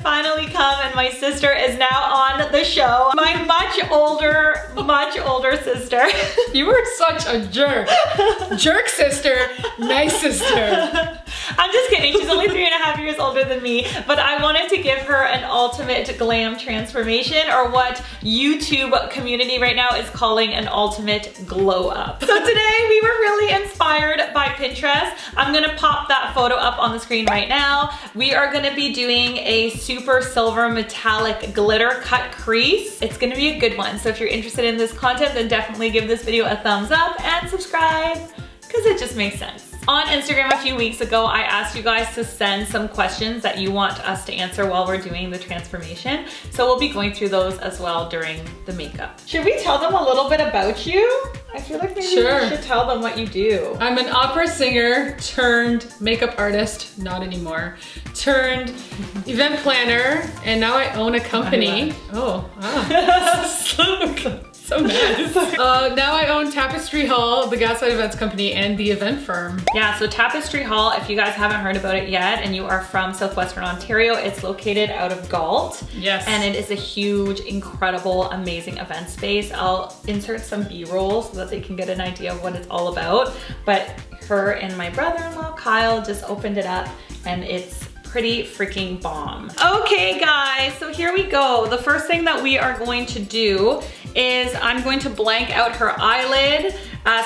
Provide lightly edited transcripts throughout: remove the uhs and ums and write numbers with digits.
finally come and my sister is now on the show. My much older sister. You were such a jerk. Jerk sister, nice sister. I'm just kidding, she's only 3.5 years older than me, but I wanted to give her an ultimate glam transformation, or what YouTube community right now is calling an ultimate glow up. So today we were really inspired by Pinterest. I'm gonna pop that photo up on the screen right now. We are gonna be doing a super silver metallic glitter cut crease. It's gonna be a good one, so if you're interested in this content, then definitely give this video a thumbs up and subscribe, because it just makes sense. On Instagram a few weeks ago, I asked you guys to send some questions that you want us to answer while we're doing the transformation. So we'll be going through those as well during the makeup. Should we tell them a little bit about you? I feel like maybe we should tell them what you do. I'm an opera singer turned makeup artist, not anymore, turned event planner, and now I own a company. Oh, wow. So nice. Now I own Tapestry Hall, the Gaslight Events company, and the event firm. Yeah, so Tapestry Hall, if you guys haven't heard about it yet and you are from Southwestern Ontario, it's located out of Galt. Yes. And it is a huge, incredible, amazing event space. I'll insert some B-roll so that they can get an idea of what it's all about. But her and my brother-in-law, Kyle, just opened it up, and it's pretty freaking bomb. Okay guys, so here we go. The first thing that we are going to do is I'm going to blank out her eyelid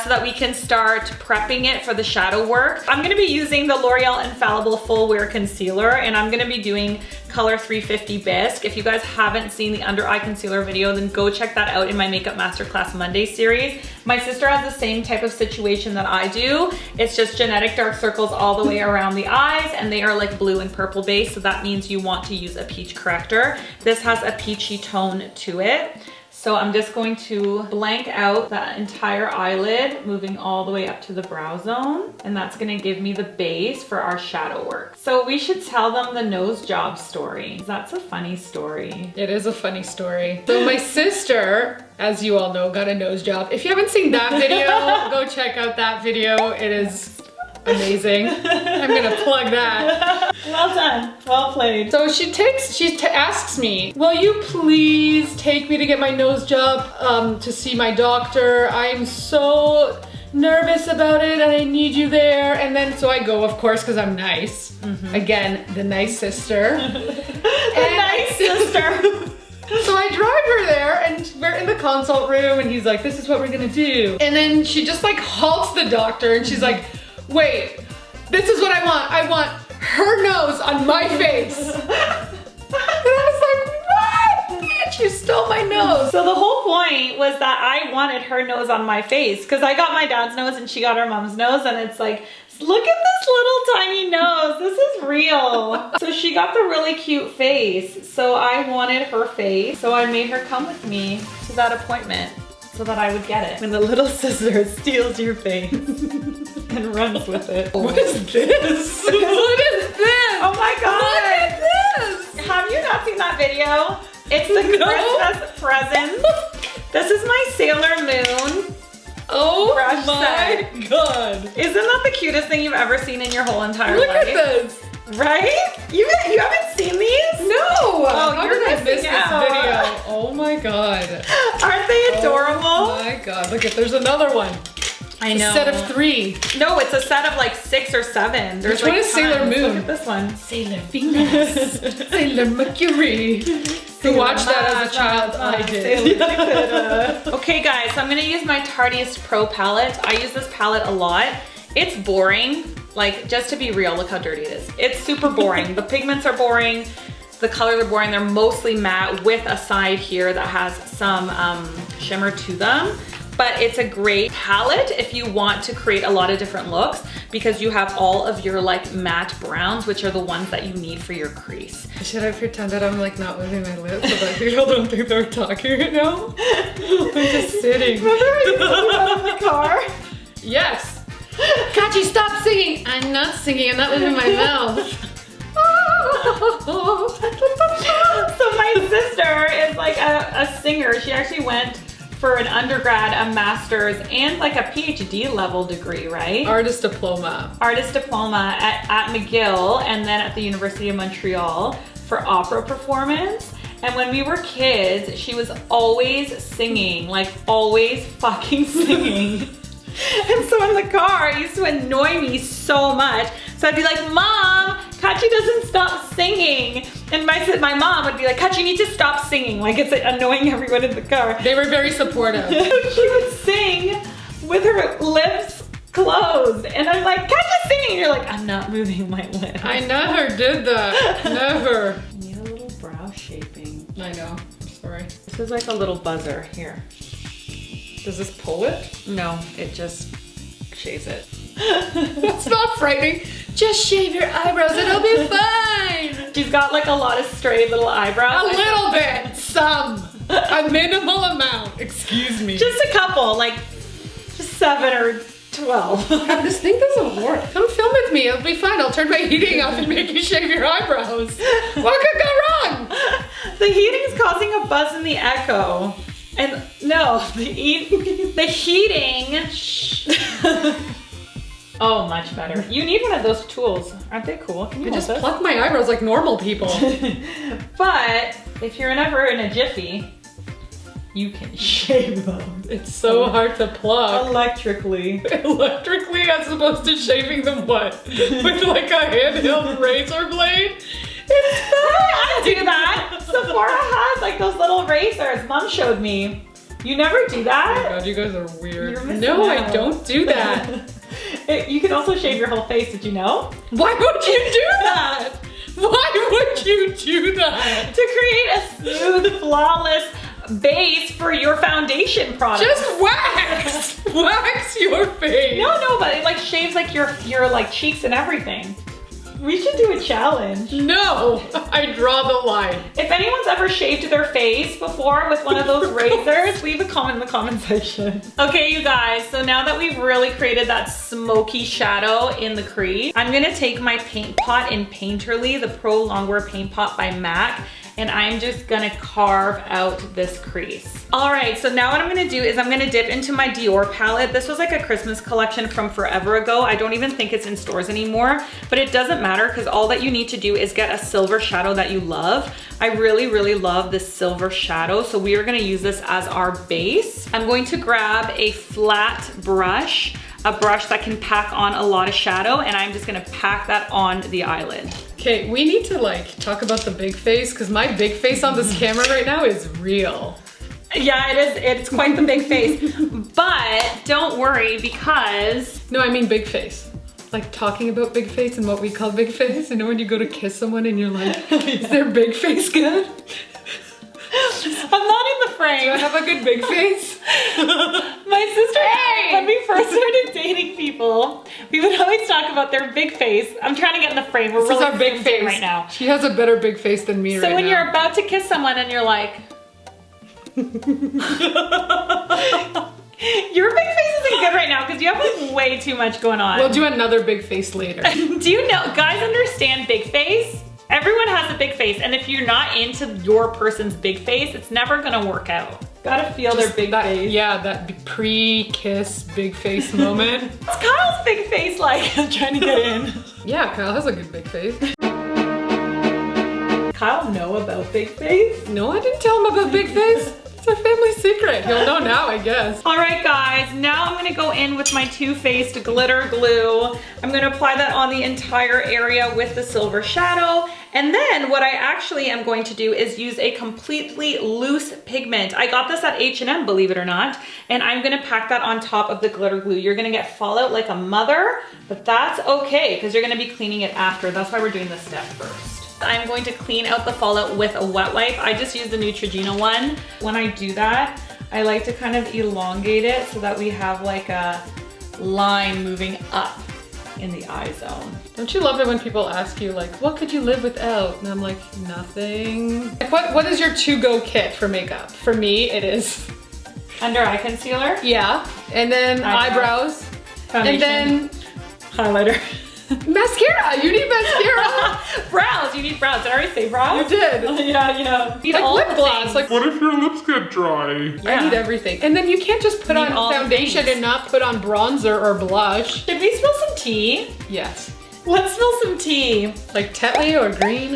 so that we can start prepping it for the shadow work. I'm gonna be using the L'Oreal Infallible Full Wear Concealer, and I'm gonna be doing color 350 Bisque. If you guys haven't seen the under eye concealer video, then go check that out in my Makeup Masterclass Monday series. My sister has the same type of situation that I do. It's just genetic dark circles all the way around the eyes, and they are like blue and purple base, so that means you want to use a peach corrector. This has a peachy tone to it. So I'm just going to blank out that entire eyelid, moving all the way up to the brow zone. And that's gonna give me the base for our shadow work. So we should tell them the nose job story. That's a funny story. It is a funny story. So my sister, as you all know, got a nose job. If you haven't seen that video, go check out that video. It is amazing. I'm gonna plug that. Well done, well played. So she asks me, will you please take me to get my nose job to see my doctor? I'm so nervous about it and I need you there. And then so I go, of course, because I'm nice. Again, the nice sister. Nice sister. So I drive her there and we're in the consult room and he's like, this is what we're gonna do. And then she just like halts the doctor and she's like, wait, this is what I want. I want her nose on my face. And I was like, what? Bitch, you stole my nose. So the whole point was that I wanted her nose on my face, because I got my dad's nose and she got her mom's nose, and it's like, look at this little tiny nose. This is real. So she got the really cute face. So I wanted her face. So I made her come with me to that appointment so that I would get it. When the little sister steals your face and runs with it. What is this? What is this? Oh my god. What is this? Have you not seen that video? It's the Christmas present. This is my Sailor Moon. Oh brush my set. god. Isn't that the cutest thing you've ever seen in your whole entire Look life? at this. Right? You haven't seen these? No. Oh, How you're did I miss missing this out. video? Oh my god. Aren't they adorable? Oh my god. Look at, there's another one. I know. A set of 3. No, it's a set of like 6 or 7. There's Which one like is Sailor tons. Moon? Look at this one. Sailor Venus. Sailor Mercury. Who watched that as a child? I did. Okay guys, so I'm gonna use my Tarteist Pro palette. I use this palette a lot. It's boring. Like, just to be real, look how dirty it is. It's super boring. The pigments are boring. The colors are boring. They're mostly matte with a side here that has some shimmer to them. But it's a great palette if you want to create a lot of different looks, because you have all of your like matte browns, which are the ones that you need for your crease. Should I pretend that I'm like not moving my lips so that people don't think they're talking right now? I'm just sitting. Remember when you put that in the car? Yes. Kachi, stop singing. I'm not singing, I'm not moving my mouth. So my sister is like a singer. She actually went for an undergrad, a master's, and like a PhD level degree, right? Artist diploma. Artist diploma at McGill, and then at the University of Montreal for opera performance. And when we were kids, she was always singing, like always fucking singing. And so in the car, it used to annoy me so much. So I'd be like, Mom, Kachi doesn't stop singing. And my mom would be like, Kachi, you need to stop singing. Like it's annoying everyone in the car. They were very supportive. She would sing with her lips closed. And I'm like, Kachi's singing. And you're like, I'm not moving my lips. I never did that. Never. I need a little brow shaping. I know. Sorry. This is like a little buzzer here. Does this pull it? No, it just shaves it. That's not frightening. Just shave your eyebrows, it'll be fine. She's got like a lot of stray little eyebrows. A little bit, some. A minimal amount, excuse me. Just a couple, like 7 or 12. God, this thing doesn't work. Come film with me, it'll be fine. I'll turn my heating off and make you shave your eyebrows. What could go wrong? The heating is causing a buzz in the echo. And no, the heating. Oh, much better. You need one of those tools. Aren't they cool? Can you I just this? pluck my eyebrows like normal people. But if you're ever in a jiffy, you can shave them. It's so hard to pluck. Electrically. Electrically as opposed to shaving them what? With like a handheld razor blade? It's I do that. Sephora has like those little razors. Mom showed me. You never do Oh that? my God, you guys are weird. You're missing No, out. I don't do that. You can also shave your whole face, did you know? Why would you do that? Why would you do that? To create a smooth, flawless base for your foundation product. Just wax! Wax your face. No, but it like shaves like your like cheeks and everything. We should do a challenge. No, I draw the line. If anyone's ever shaved their face before with one of those razors, leave a comment in the comment section. Okay, you guys, so now that we've really created that smoky shadow in the crease, I'm gonna take my paint pot in Painterly, the Pro Longwear Paint Pot by MAC, and I'm just gonna carve out this crease. All right, so now what I'm gonna do is I'm gonna dip into my DIOR palette. This was like a Christmas collection from forever ago. I don't even think it's in stores anymore, but it doesn't matter because all that you need to do is get a silver shadow that you love. I really, really love this silver shadow, so we are gonna use this as our base. I'm going to grab a flat brush, a brush that can pack on a lot of shadow, and I'm just gonna pack that on the eyelid. Okay, we need to like talk about the big face because my big face on this camera right now is real. Yeah, it is. It's quite the big face. But don't worry because... No, I mean big face. Like talking about big face and what we call big face. You know when you go to kiss someone and you're like, is their big face good? I'm not in the frame. Do I have a good big face? My sister, when we first started dating people, we would always talk about their big face. I'm trying to get in the frame. We're This really is our big face right now. She has a better big face than me right now. So when you're about to kiss someone and you're like... Your big face isn't good right now because you have like way too much going on. We'll do another big face later. Do you know, guys understand big face? Everyone has a big face, and if you're not into your person's big face, it's never gonna work out. Gotta feel their big face. Yeah, that pre-kiss big face moment. What's Kyle's big face like? I'm trying to get in. Yeah, Kyle has a good big face. Kyle know about big face? No, I didn't tell him about big face. It's a family secret. He'll know now, I guess. All right, guys, now I'm gonna go in with my Too Faced glitter glue. I'm gonna apply that on the entire area with the silver shadow. And then what I actually am going to do is use a completely loose pigment. I got this at H&M, believe it or not. And I'm gonna pack that on top of the glitter glue. You're gonna get fallout like a mother, but that's okay, because you're gonna be cleaning it after. That's why we're doing this step first. I'm going to clean out the fallout with a wet wipe. I just use the Neutrogena one. When I do that, I like to kind of elongate it so that we have like a line moving up in the eye zone. Don't you love it when people ask you like, what could you live without? And I'm like, nothing. Like, what is your to-go kit for makeup? For me, it is Under eye concealer. Yeah, and then eyebrows, Foundation. and then highlighter. mascara. You need mascara. Brows. You need brows. Did I already say brows? You did. Yeah. Need Like all lip the gloss. things. Like, What if your lips get dry? Yeah. I need everything. And then you can't just put You need all on the foundation things. and not put on bronzer or blush. Should we spill some tea? Yes. Let's spill some tea. Like Tetley or green.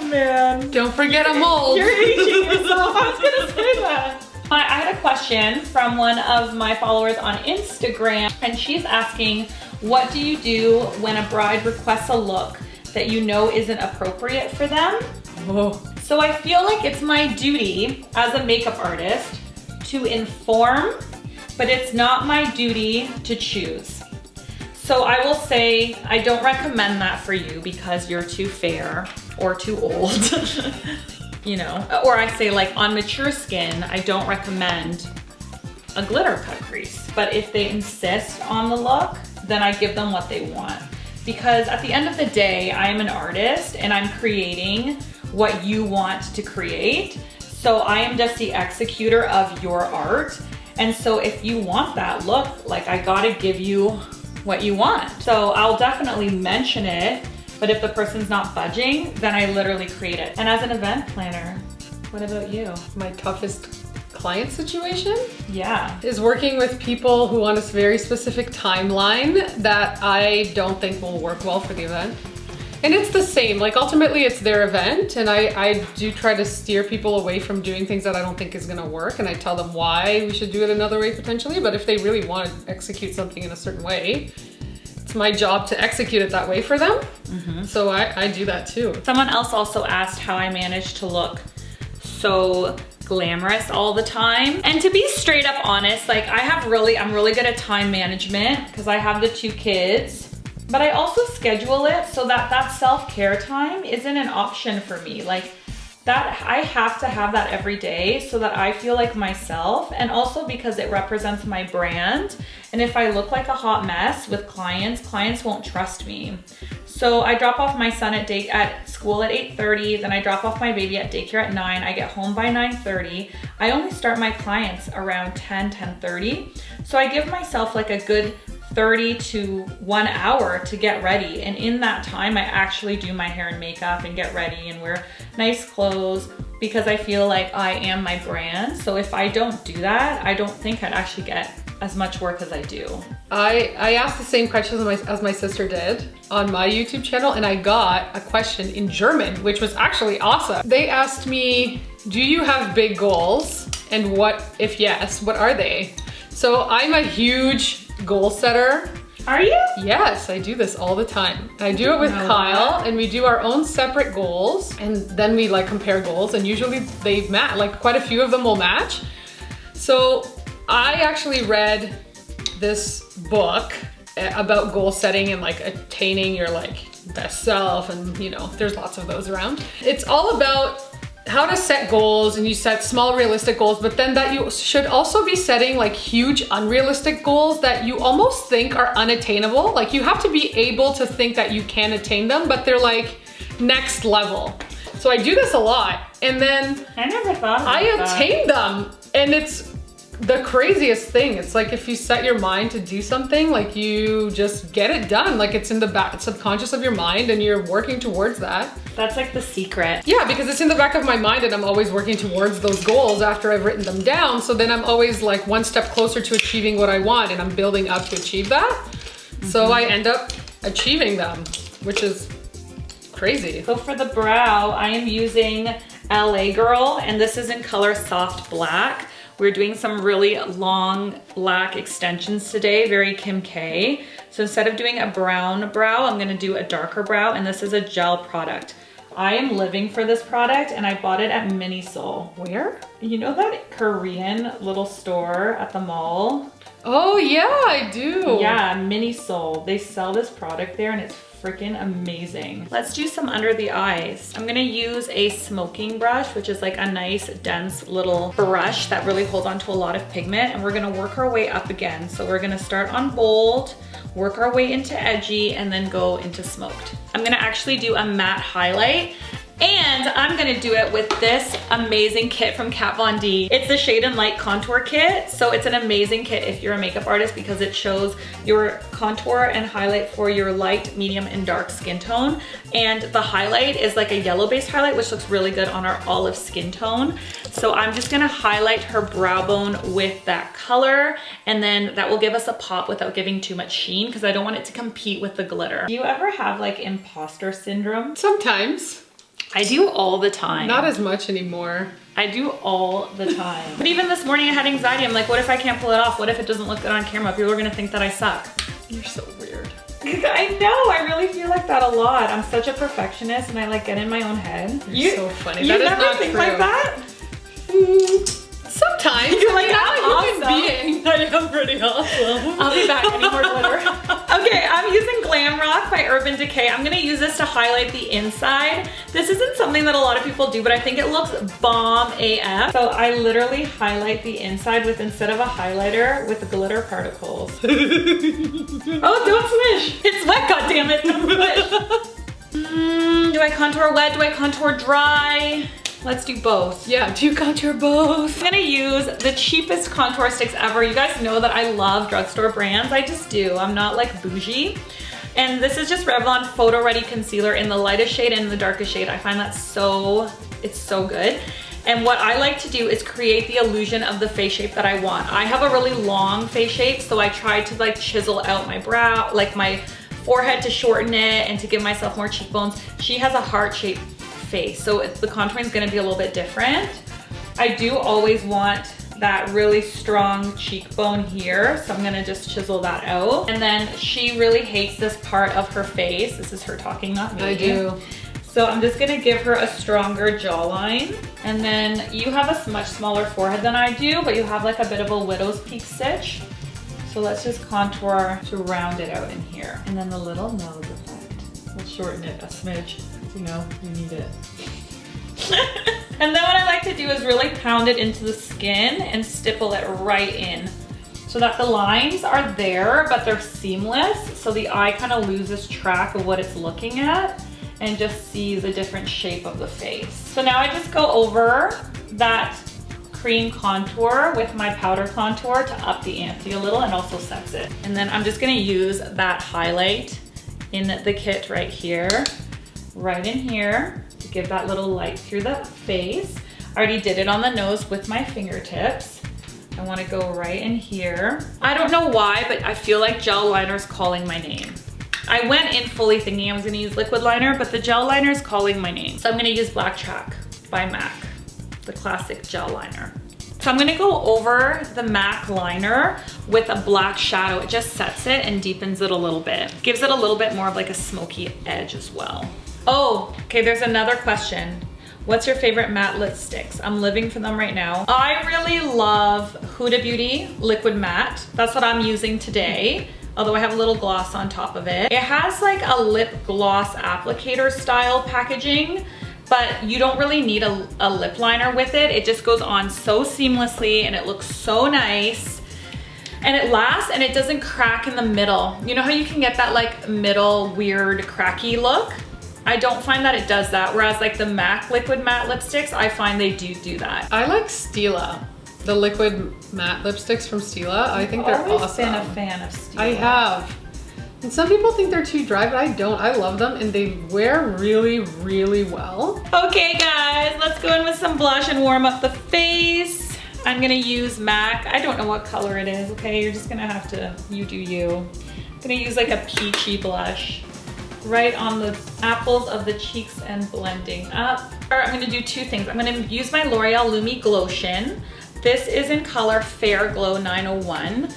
man. Don't forget a mold. You're aging yourself. I was gonna say that. I had a question from one of my followers on Instagram, and she's asking, what do you do when a bride requests a look that you know isn't appropriate for them? Oh. So I feel like it's my duty as a makeup artist to inform, but it's not my duty to choose. So I will say, I don't recommend that for you because you're too fair or too old. You know, or I say like on mature skin, I don't recommend a glitter cut crease. But if they insist on the look, then I give them what they want. Because at the end of the day, I am an artist and I'm creating what you want to create. So I am just the executor of your art. And so if you want that look, like I gotta give you what you want. So I'll definitely mention it. But if the person's not budging, then I literally create it. And as an event planner, what about you? My toughest client situation? Yeah. Is working with people who want a very specific timeline that I don't think will work well for the event. And it's the same, like ultimately it's their event, and I do try to steer people away from doing things that I don't think is gonna work, and I tell them why we should do it another way potentially, but if they really want to execute something in a certain way, it's my job to execute it that way for them. So I do that too. Someone else also asked how I managed to look so glamorous all the time. And to be straight up honest, like I'm really good at time management because I have the 2 kids, but I also schedule it so that self-care time isn't an option for me. Like that, I have to have that every day so that I feel like myself, and also because it represents my brand. And if I look like a hot mess with clients won't trust me. So I drop off my son at school at 8:30, then I drop off my baby at daycare at 9, I get home by 9:30. I only start my clients around 10:30. So I give myself like a good 30 to 1 hour to get ready. And in that time, I actually do my hair and makeup and get ready and wear nice clothes because I feel like I am my brand. So if I don't do that, I don't think I'd actually get as much work as I do. I asked the same question as my sister did on my YouTube channel, and I got a question in German, which was actually awesome. They asked me, do you have big goals? And what, if yes, what are they? So I'm a huge goal setter. Are you? Yes, I do this all the time. I do it with Kyle, and we do our own separate goals, and then we like compare goals, and usually they match, like quite a few of them will match. So I actually read this book about goal setting and like attaining your like best self, and you know, there's lots of those around. It's all about how to set goals, and you set small realistic goals, but then that you should also be setting like huge unrealistic goals that you almost think are unattainable. Like you have to be able to think that you can attain them, but they're like next level. So I do this a lot, and then I never thought about I attain them, and it's the craziest thing. It's like if you set your mind to do something, like you just get it done. Like it's in the back subconscious of your mind and you're working towards that. That's like the secret. Yeah, because it's in the back of my mind and I'm always working towards those goals after I've written them down. So then I'm always like one step closer to achieving what I want, and I'm building up to achieve that. So I end up achieving them, which is crazy. So for the brow, I am using LA Girl, and this is in color Soft Black. We're doing some really long black extensions today, very Kim K. So instead of doing a brown brow, I'm gonna do a darker brow, and this is a gel product. I am living for this product, and I bought it at Miniso. Where? You know that Korean little store at the mall? Oh yeah, I do. Yeah, Miniso. They sell this product there, and it's freaking amazing. Let's do some under the eyes. I'm gonna use a smoking brush, which is like a nice dense little brush that really holds onto a lot of pigment, and we're gonna work our way up again. So we're gonna start on bold, work our way into edgy, and then go into smoked. I'm gonna actually do a matte highlight, and I'm gonna do it with this amazing kit from Kat Von D. It's the Shade and Light Contour Kit. So it's an amazing kit if you're a makeup artist because it shows your contour and highlight for your light, medium, and dark skin tone. And the highlight is like a yellow-based highlight, which looks really good on our olive skin tone. So I'm just gonna highlight her brow bone with that color, and then that will give us a pop without giving too much sheen because I don't want it to compete with the glitter. Do you ever have like imposter syndrome? Sometimes. I do all the time. Not as much anymore. I do all the time. But even this morning I had anxiety. I'm like, what if I can't pull it off? What if it doesn't look good on camera? People are gonna think that I suck. You're so weird. I know, I really feel like that a lot. I'm such a perfectionist and I like get in my own head. You're so funny. You that is never not think true. like that? Sometimes. You're like, I'm I'm a human awesome. being. I am pretty awesome. I'll be back, I need more glitter. Okay, I'm using Glam Rock by Urban Decay. I'm gonna use this to highlight the inside. This isn't something that a lot of people do, but I think it looks bomb AF. So I literally highlight the inside with, instead of a highlighter, with glitter particles. Oh, don't swish. It's wet, goddammit, don't swish. Do I contour wet? Do I contour dry? Let's do both. Yeah, do you contour both? I'm gonna use the cheapest contour sticks ever. You guys know that I love drugstore brands. I just do. I'm not like bougie. And this is just Revlon Photo Ready Concealer in the lightest shade and the darkest shade. I find that it's so good. And what I like to do is create the illusion of the face shape that I want. I have a really long face shape, so I try to like chisel out my brow, like my forehead to shorten it and to give myself more cheekbones. She has a heart-shaped face, so the contouring is going to be a little bit different. I do always want that really strong cheekbone here, so I'm going to just chisel that out. And then she really hates this part of her face. This is her talking, not me. I do. So I'm just going to give her a stronger jawline. And then you have a much smaller forehead than I do, but you have like a bit of a widow's peak stitch. So let's just contour to round it out in here. And then the little nose effect. We'll shorten it a smidge. You know, you need it. And then what I like to do is really pound it into the skin and stipple it right in so that the lines are there, but they're seamless. So the eye kind of loses track of what it's looking at and just sees a different shape of the face. So now I just go over that cream contour with my powder contour to up the ante a little and also sets it. And then I'm just gonna use that highlight in the kit right here. Right in here to give that little light through the face. I already did it on the nose with my fingertips. I want to go right in here. I don't know why, but I feel like gel liner is calling my name. I went in fully thinking I was going to use liquid liner, but the gel liner is calling my name. So I'm going to use Black Chalk by MAC, the classic gel liner. So I'm going to go over the MAC liner with a black shadow. It just sets it and deepens it a little bit. Gives it a little bit more of like a smoky edge as well. Oh, okay, there's another question. What's your favorite matte lipsticks? I'm living for them right now. I really love Huda Beauty Liquid Matte. That's what I'm using today, although I have a little gloss on top of it. It has like a lip gloss applicator style packaging, but you don't really need a lip liner with it. It just goes on so seamlessly and it looks so nice. And it lasts and it doesn't crack in the middle. You know how you can get that like middle weird cracky look? I don't find that it does that, whereas like the MAC liquid matte lipsticks, I find they do that. I like Stila, the liquid matte lipsticks from Stila. I think they're awesome. I've always been a fan of Stila. I have. And some people think they're too dry, but I don't. I love them and they wear really, really well. Okay guys, let's go in with some blush and warm up the face. I'm gonna use MAC. I don't know what color it is, okay? You're just gonna have to, you do you. I'm gonna use like a peachy blush right on the apples of the cheeks and blending up. I'm gonna do two things. I'm gonna use my L'Oreal Lumi Glotion. This is in color Fair Glow 901.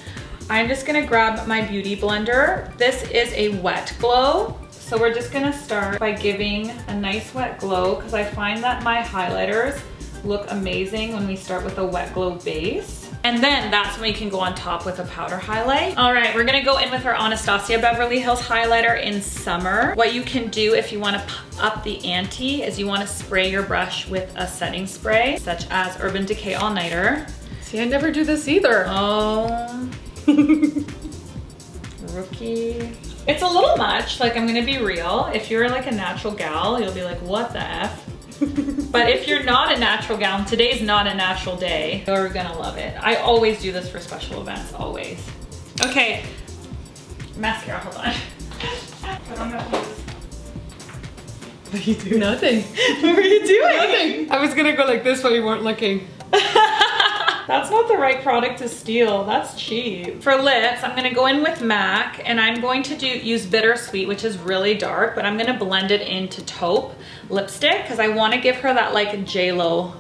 I'm just gonna grab my beauty blender. This is a wet glow. So we're just gonna start by giving a nice wet glow because I find that my highlighters look amazing when we start with a wet glow base. And then that's when you can go on top with a powder highlight. All right, we're gonna go in with our Anastasia Beverly Hills highlighter in Summer. What you can do if you wanna up the ante is you wanna spray your brush with a setting spray, such as Urban Decay All Nighter. See, I never do this either. Oh, rookie. It's a little much, like I'm gonna be real. If you're like a natural gal, you'll be like, what the F? But if you're not a natural gal, and today's not a natural day, you're gonna love it. I always do this for special events, always. Okay, mascara, hold on. I don't know what What are you doing? Nothing. What were you doing? Nothing. I was gonna go like this while you weren't looking. That's not the right product to steal. That's cheap. For lips, I'm gonna go in with MAC and I'm going to use Bittersweet, which is really dark, but I'm gonna blend it into taupe lipstick because I wanna give her that like J-Lo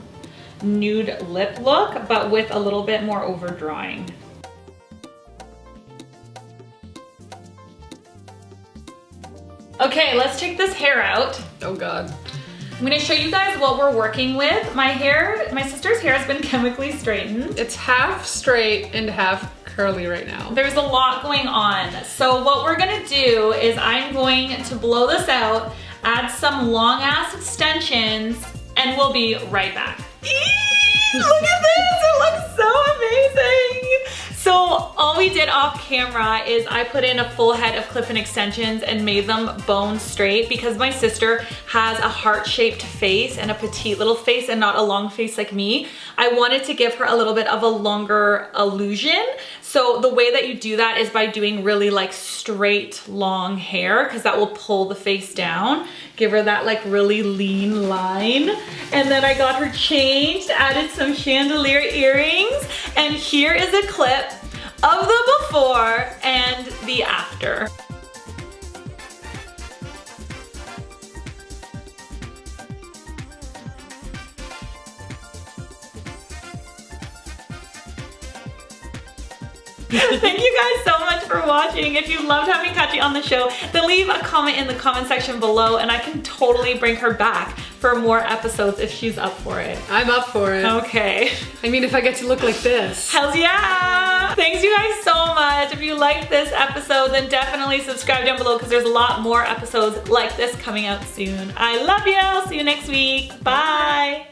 nude lip look, but with a little bit more overdrawing. Okay, let's take this hair out. Oh God. I'm gonna show you guys what we're working with. My sister's hair has been chemically straightened. It's half straight and half curly right now. There's a lot going on. So what we're gonna do is I'm going to blow this out, add some long ass extensions, and we'll be right back. Look at this, it looks so amazing. So all we did off camera is I put in a full head of clip-in extensions and made them bone straight because my sister has a heart-shaped face and a petite little face and not a long face like me. I wanted to give her a little bit of a longer illusion. So the way that you do that is by doing really like straight long hair because that will pull the face down, give her that like really lean line. And then I got her changed, added some chandelier earrings, and here is a clip of the before and the after. Thank you guys so much for watching. If you loved having Kachi on the show, then leave a comment in the comment section below and I can totally bring her back for more episodes if she's up for it. I'm up for it. Okay. I mean, if I get to look like this. Hells yeah! Thanks you guys so much. If you liked this episode, then definitely subscribe down below because there's a lot more episodes like this coming out soon. I love you. I'll see you next week. Bye.